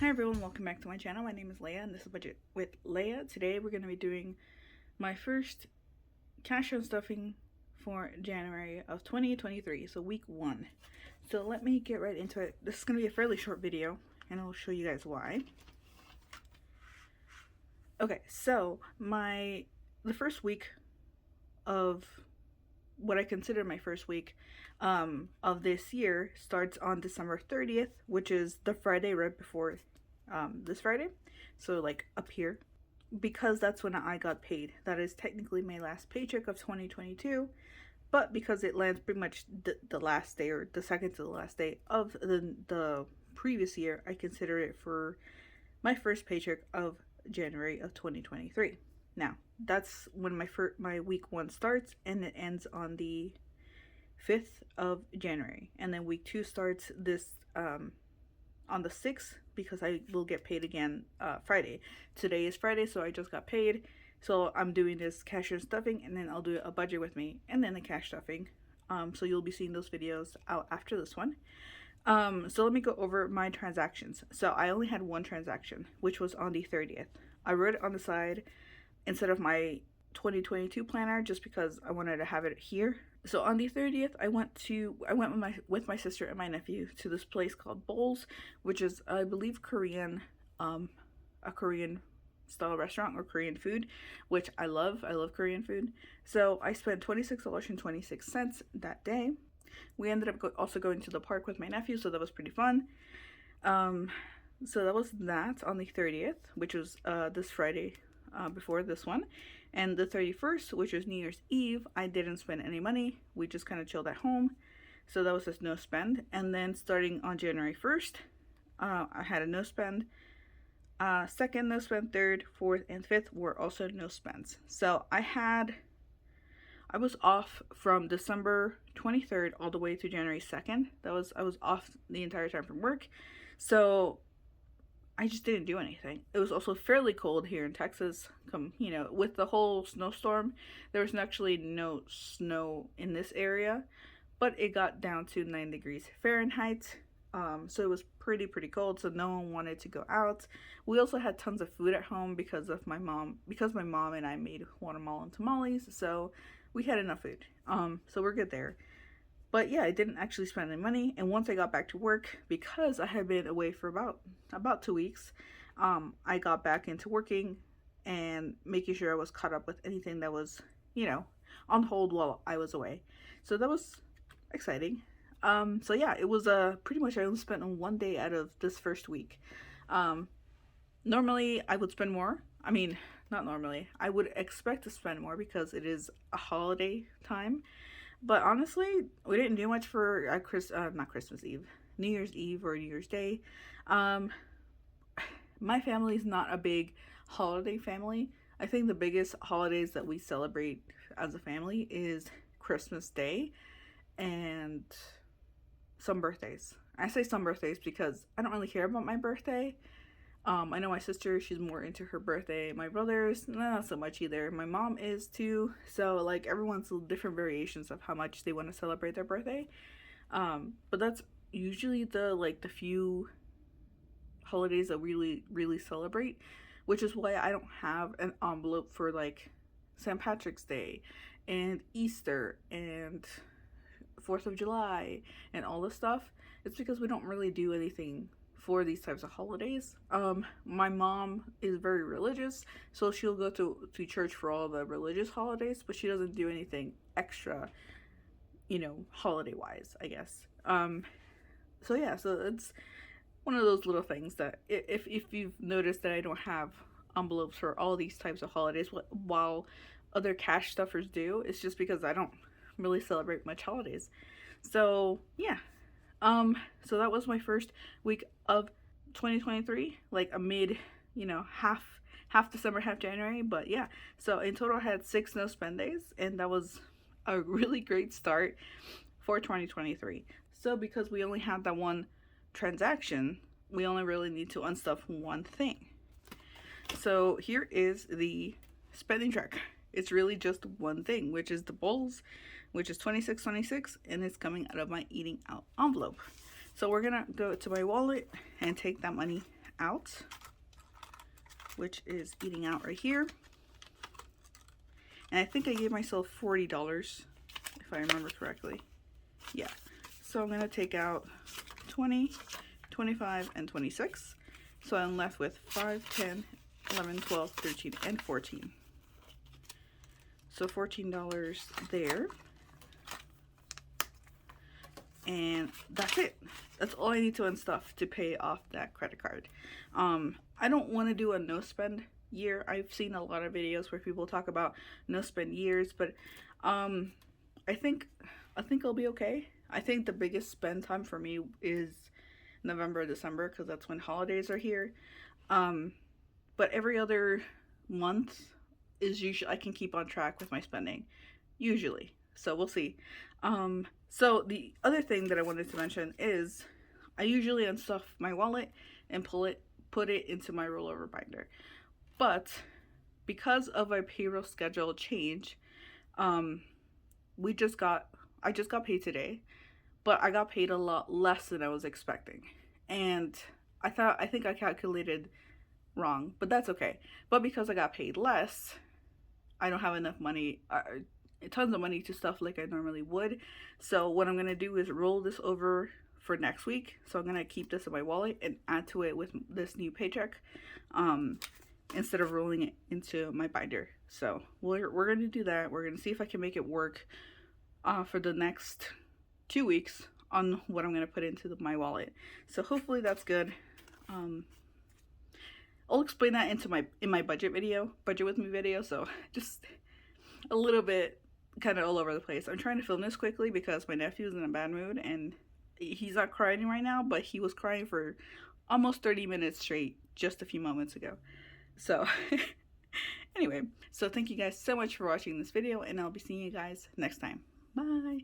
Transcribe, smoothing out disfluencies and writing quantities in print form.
Hi everyone, welcome back to my channel. My name is Leia and this is Budget with Leia. Today we're going to be doing my first cash and stuffing for January of 2023, so week 1. So let me get right into it. This is going to be a fairly short video and I'll show you guys why. Okay, so the first week of what I consider my first week of this year starts on December 30th, which is the Friday right before this Friday, so like up here, because that's when I got paid. That is technically my last paycheck of 2022, but because it lands pretty much the last day or the second to the last day of the previous year, I consider it for my first paycheck of January of 2023. Now that's when my week 1 starts, and it ends on the 5th of January, and then week 2 starts this on the 6th, because I will get paid again Friday. Today is Friday, so I just got paid, so I'm doing this cash and stuffing, and then I'll do a budget with me and then the cash stuffing. So you'll be seeing those videos out after this one. So let me go over my transactions. So I only had one transaction, which was on the 30th. I wrote it on the side instead of my 2022 planner just because I wanted to have it here. So on the 30th, I went with my sister and my nephew to this place called Bowls, which is, I believe, Korean, a Korean style restaurant or Korean food, which I love. I love Korean food. So I spent $26.26 that day. We ended up also going to the park with my nephew, so that was pretty fun. So that was that on the 30th, which was this Friday before this one. And the 31st, which was New Year's Eve, I didn't spend any money. We just kind of chilled at home. So that was just no spend. And then starting on January 1st, I had a no spend. 2nd no spend, 3rd, 4th, and 5th were also no spends. So I was off from December 23rd all the way to January 2nd. I was off the entire time from work. So I just didn't do anything. It was also fairly cold here in Texas. With the whole snowstorm, there was actually no snow in this area, but it got down to 9 degrees Fahrenheit. So it was pretty cold, so no one wanted to go out. We also had tons of food at home because my mom and I made watermelon tamales, so we had enough food. So we're good there. But yeah, I didn't actually spend any money. And once I got back to work, because I had been away for about 2 weeks, I got back into working and making sure I was caught up with anything that was, on hold while I was away. So that was exciting. So yeah, it was pretty much I only spent on 1 day out of this first week. Normally I would spend more. I mean, not normally. I would expect to spend more because it is a holiday time. But honestly, we didn't do much for not Christmas Eve, New Year's Eve or New Year's Day. My family is not a big holiday family. I think the biggest holidays that we celebrate as a family is Christmas Day and some birthdays. I say some birthdays because I don't really care about my birthday. I know my sister, she's more into her birthday. My brothers, not so much either. My mom is too. So like everyone's different variations of how much they want to celebrate their birthday. But that's usually the few holidays that we really celebrate, which is why I don't have an envelope for like St. Patrick's Day and Easter and 4th of July and all this stuff. It's because we don't really do anything for these types of holidays. My mom is very religious, so she'll go to church for all the religious holidays, but she doesn't do anything extra, holiday wise, I guess. So yeah, so it's one of those little things that if you've noticed that I don't have envelopes for all these types of holidays while other cash stuffers do, it's just because I don't really celebrate much holidays. So yeah. So that was my first week of 2023, like a mid, half December, half January. But yeah, so in total I had 6 no spend days, and that was a really great start for 2023. So because we only had that one transaction, we only really need to unstuff one thing. So here is the spending tracker. It's really just one thing, which is the bowls, which is $26.26, and it's coming out of my eating out envelope. So we're gonna go to my wallet and take that money out, which is eating out right here. And I think I gave myself $40, if I remember correctly. Yeah. So I'm going to take out 20, 25, and 26. So I'm left with 5, 10, 11, 12, 13, and 14. So $14 there. And that's it. That's all I need to unstuff to pay off that credit card. I don't want to do a no spend year. I've seen a lot of videos where people talk about no spend years, but I think I'll be okay. I think the biggest spend time for me is November, December, because that's when holidays are here. But every other month is usually, I can keep on track with my spending, usually. So we'll see. So the other thing that I wanted to mention is I usually unstuff my wallet and put it into my rollover binder. But because of our payroll schedule change, I just got paid today, but I got paid a lot less than I was expecting. And I think I calculated wrong, but that's okay. But because I got paid less, I don't have enough money, tons of money to stuff like I normally would. So what I'm going to do is roll this over for next week. So I'm going to keep this in my wallet and add to it with this new paycheck, instead of rolling it into my binder. So we're going to do that. We're going to see if I can make it work for the next 2 weeks on what I'm going to put into my wallet. So hopefully that's good. I'll explain that in my budget with me video. So just a little bit kind of all over the place. I'm trying to film this quickly because my nephew's in a bad mood and he's not crying right now, but he was crying for almost 30 minutes straight just a few moments ago. So anyway, so thank you guys so much for watching this video, and I'll be seeing you guys next time. Bye.